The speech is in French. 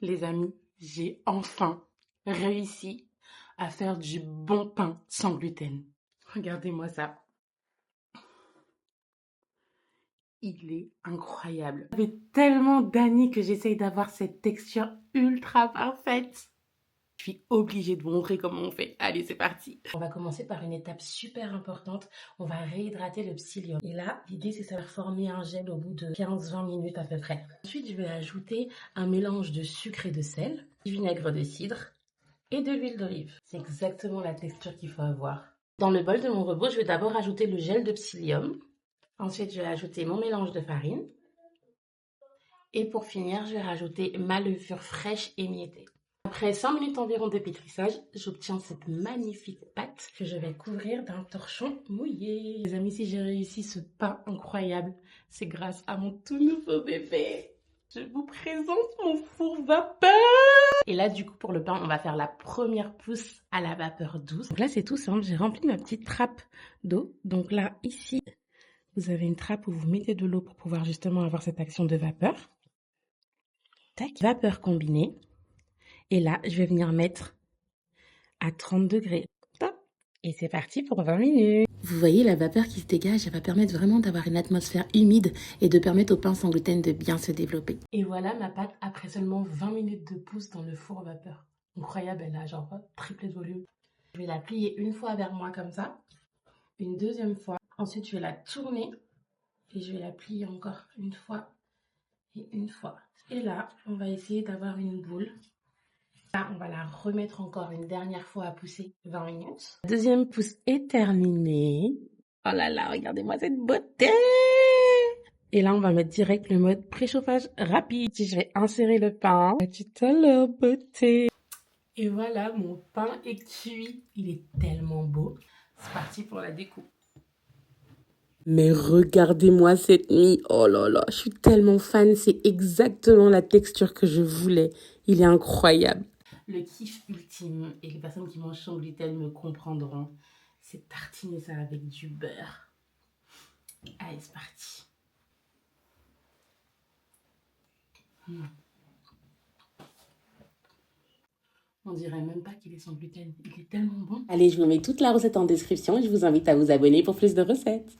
Les amis, j'ai enfin réussi à faire du bon pain sans gluten. Regardez-moi ça. Il est incroyable. Ça fait tellement d'années que j'essaye d'avoir cette texture ultra parfaite. Je suis obligée de vous montrer comment on fait. Allez, c'est parti. On va commencer par une étape super importante. On va réhydrater le psyllium. Et là, l'idée, c'est de former un gel au bout de 15-20 minutes à peu près. Ensuite, je vais ajouter un mélange de sucre et de sel, du vinaigre de cidre et de l'huile d'olive. C'est exactement la texture qu'il faut avoir. Dans le bol de mon robot, je vais d'abord ajouter le gel de psyllium. Ensuite, je vais ajouter mon mélange de farine. Et pour finir, je vais rajouter ma levure fraîche émiettée. Après 5 minutes environ de pétrissage, j'obtiens cette magnifique pâte que je vais couvrir d'un torchon mouillé. Les amis, si j'ai réussi ce pain incroyable, c'est grâce à mon tout nouveau bébé. Je vous présente mon four vapeur. Et là, du coup, pour le pain, on va faire la première pousse à la vapeur douce. Donc là, c'est tout simple. J'ai rempli ma petite trappe d'eau. Donc là, ici, vous avez une trappe où vous mettez de l'eau pour pouvoir justement avoir cette action de vapeur. Tac, vapeur combinée. Et là, je vais venir mettre à 30 degrés. Et c'est parti pour 20 minutes. Vous voyez la vapeur qui se dégage, elle va permettre vraiment d'avoir une atmosphère humide et de permettre au pain sans gluten de bien se développer. Et voilà ma pâte après seulement 20 minutes de pousse dans le four vapeur. Incroyable, elle a genre triplé de volume. Je vais la plier une fois vers moi comme ça, une deuxième fois. Ensuite, je vais la tourner et je vais la plier encore une fois et une fois. Et là, on va essayer d'avoir une boule. Là, on va la remettre encore une dernière fois à pousser 20 minutes. La deuxième pousse est terminée. Oh là là, regardez-moi cette beauté! Et là, on va mettre direct le mode préchauffage rapide. Je vais insérer le pain. Tout à l'heure, beauté! Et voilà, mon pain est cuit. Il est tellement beau. C'est parti pour la découpe. Mais regardez-moi cette mie. Oh là là, je suis tellement fan. C'est exactement la texture que je voulais. Il est incroyable. Le kiff ultime, et les personnes qui mangent sans gluten me comprendront, c'est tartiner ça avec du beurre. Allez, c'est parti. On dirait même pas qu'il est sans gluten. Il est tellement bon. Allez, je vous mets toute la recette en description et je vous invite à vous abonner pour plus de recettes.